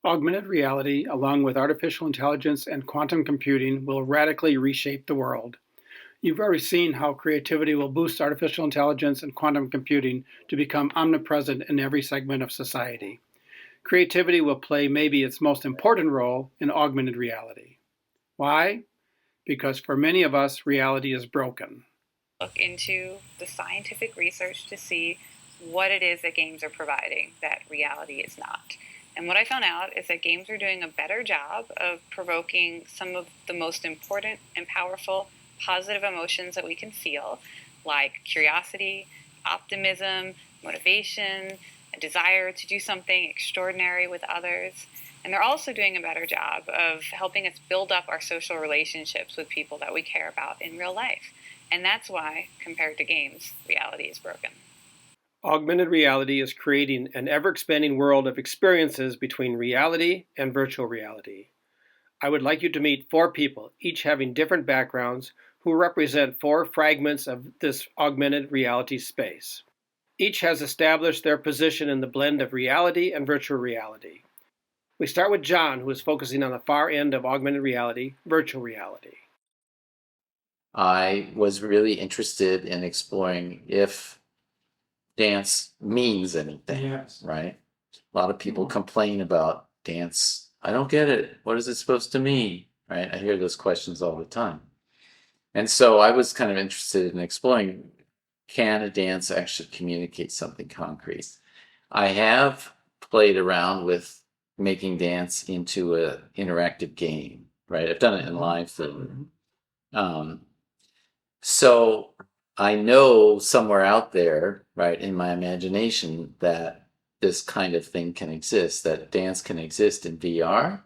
Augmented reality, along with artificial intelligence and quantum computing, will radically reshape the world. You've already seen how creativity will boost artificial intelligence and quantum computing to become omnipresent in every segment of society. Creativity will play maybe its most important role in augmented reality. Why? Because for many of us, reality is broken. Look into the scientific research to see what it is that games are providing that reality is not. And what I found out is that games are doing a better job of provoking some of the most important and powerful positive emotions that we can feel, like curiosity, optimism, motivation, a desire to do something extraordinary with others. And they're also doing a better job of helping us build up our social relationships with people that we care about in real life. And that's why, compared to games, reality is broken. Augmented reality is creating an ever-expanding world of experiences between reality and virtual reality. I would like you to meet four people, each having different backgrounds, who represent four fragments of this augmented reality space. Each has established their position in the blend of reality and virtual reality. We start with John, who is focusing on the far end of augmented reality, virtual reality. I was really interested in exploring if dance means anything, yes, right? A lot of people complain about dance. I don't get it. What is it supposed to mean? Right? I hear those questions all the time. And so I was kind of interested in exploring, can a dance actually communicate something concrete? I have played around with making dance into an interactive game, right? I've done it in live theater. So I know somewhere out there, right, in my imagination, that this kind of thing can exist, that dance can exist in VR.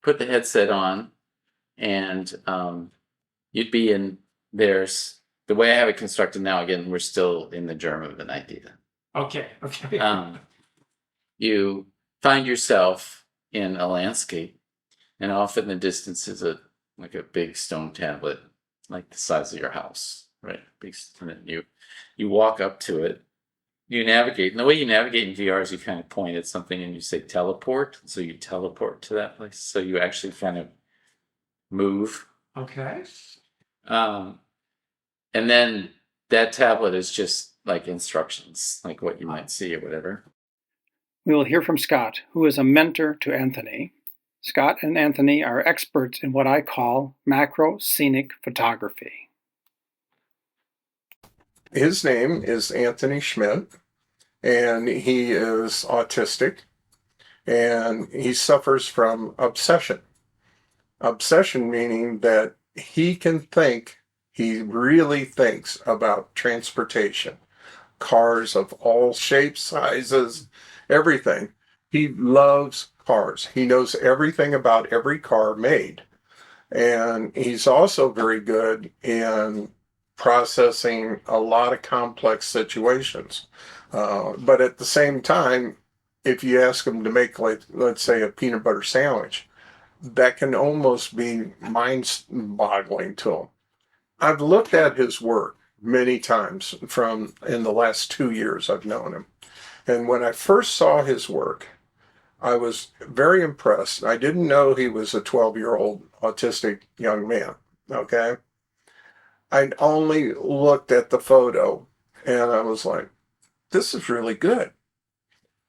Put the headset on, and you'd be in there's the way I have it constructed now. Again, we're still in the germ of an idea. Okay. You find yourself in a landscape, and off in the distance is a big stone tablet, like the size of your house, right? And then you walk up to it, you navigate, and the way you navigate in VR is you kind of point at something and you say teleport, so you teleport to that place. So you actually kind of move. Okay. And then that tablet is just like instructions, like what you might see or whatever. We will hear from Scott, who is a mentor to Anthony. Scott and Anthony are experts in what I call macro scenic photography. His name is Anthony Schmidt, and he is autistic, and he suffers from obsession. Obsession meaning that he really thinks about transportation, cars of all shapes, sizes, everything. He loves cars. He knows everything about every car made. And he's also very good in processing a lot of complex situations. But at the same time, if you ask him to make, like, let's say, a peanut butter sandwich, that can almost be mind-boggling to him. I've looked at his work many times in the last 2 years I've known him. And when I first saw his work, I was very impressed. I didn't know he was a 12-year-old autistic young man, okay? I only looked at the photo and I was like, this is really good.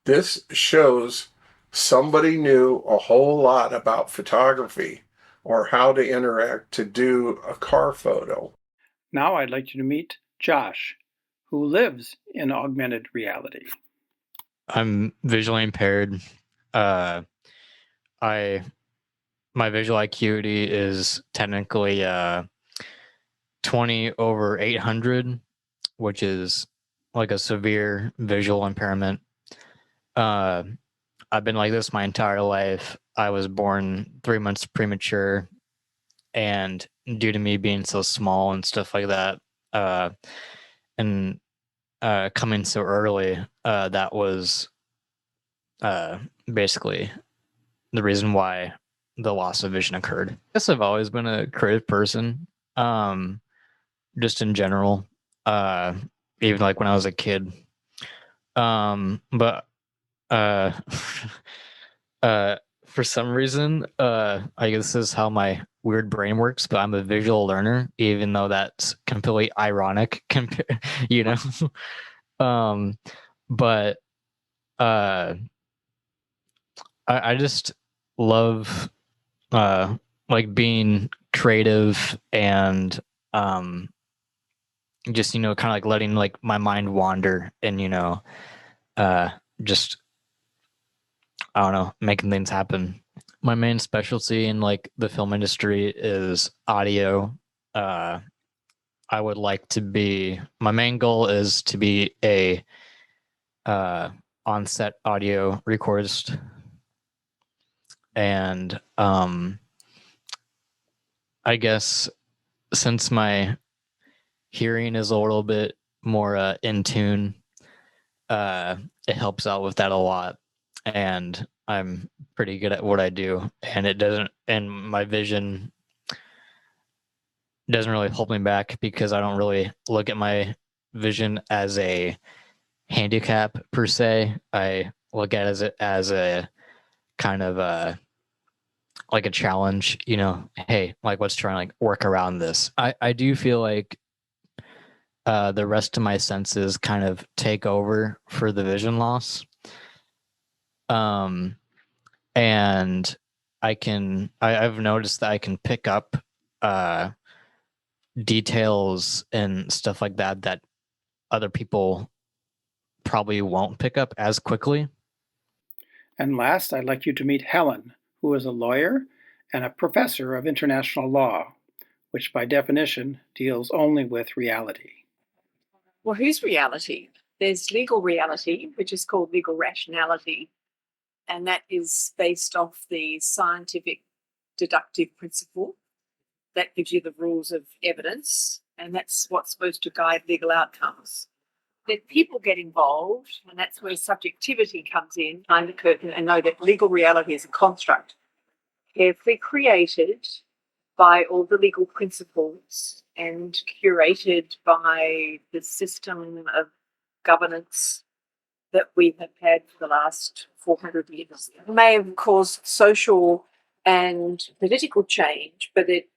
This shows somebody knew a whole lot about photography or how to interact to do a car photo. Now I'd like you to meet Josh, who lives in augmented reality. I'm visually impaired. My visual acuity is technically 20 over 800, which is like a severe visual impairment. I've been like this my entire life. I was born 3 months premature, and due to me being so small and stuff like that, and coming so early, that was basically the reason why the loss of vision occurred. I guess I've always been a creative person, just in general, even like when I was a kid. But For some reason, I guess this is how my weird brain works, but I'm a visual learner, even though that's completely ironic, you know. um, but uh, I just love like being creative and just kind of like letting like my mind wander and uh, just I don't know, making things happen. My main specialty in like the film industry is audio. Uh, I would like to be. My main goal is to be a uh, on-set audio recordist, and I guess since my hearing is a little bit more in tune, uh, it helps out with that a lot, and I'm pretty good at what I do, and it doesn't. And my vision doesn't really hold me back because I don't really look at my vision as a handicap per se. I look at it as a kind of like a challenge, hey, like let's try and like work around this. I do feel like the rest of my senses kind of take over for the vision loss. And I've noticed that I can pick up uh details and stuff like that other people probably won't pick up as quickly. And last, I'd like you to meet Helen, who is a lawyer and a professor of international law, which by definition deals only with reality. Well, whose reality? There's legal reality, which is called legal rationality, and that is based off the scientific deductive principle that gives you the rules of evidence, and that's what's supposed to guide legal outcomes. Then people get involved, and that's where subjectivity comes in, behind the curtain, and know that legal reality is a construct carefully created by all the legal principles and curated by the system of governance that we have had for the last 400 years. It may have caused social and political change, but it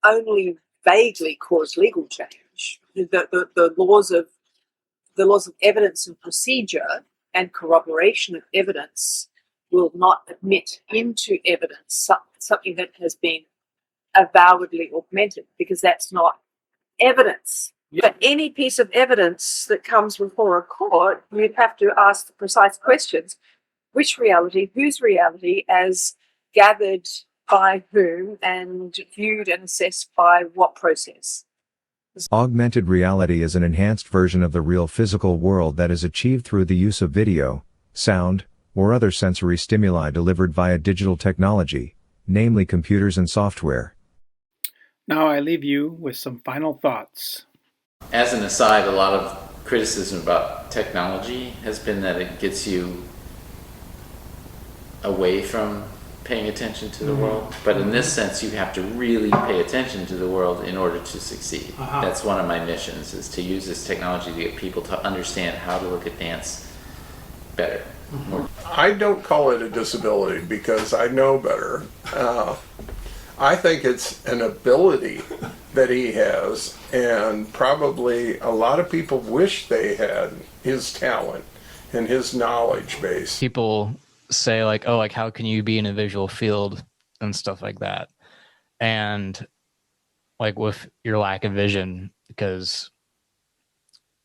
only vaguely caused legal change. The laws of evidence and procedure and corroboration of evidence will not admit into evidence something that has been avowedly augmented, because that's not evidence. Yeah. But any piece of evidence that comes before a court, you'd have to ask the precise questions. Which reality, whose reality, as gathered by whom, and viewed and assessed by what process? Augmented reality is an enhanced version of the real physical world that is achieved through the use of video, sound, or other sensory stimuli delivered via digital technology, namely computers and software. Now I leave you with some final thoughts. As an aside, a lot of criticism about technology has been that it gets you away from paying attention to the world. But in this sense, you have to really pay attention to the world in order to succeed. That's one of my missions, is to use this technology to get people to understand how to look at dance better. I don't call it a disability because I know better. I think it's an ability that he has, and probably a lot of people wish they had his talent and his knowledge base. People say like, oh, like how can you be in a visual field and stuff like that, and like with your lack of vision, because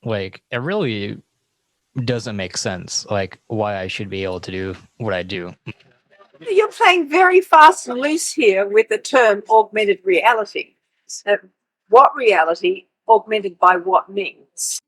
like it really doesn't make sense like why I should be able to do what I do. You're playing very fast and loose here with the term augmented reality. What reality, augmented by what means?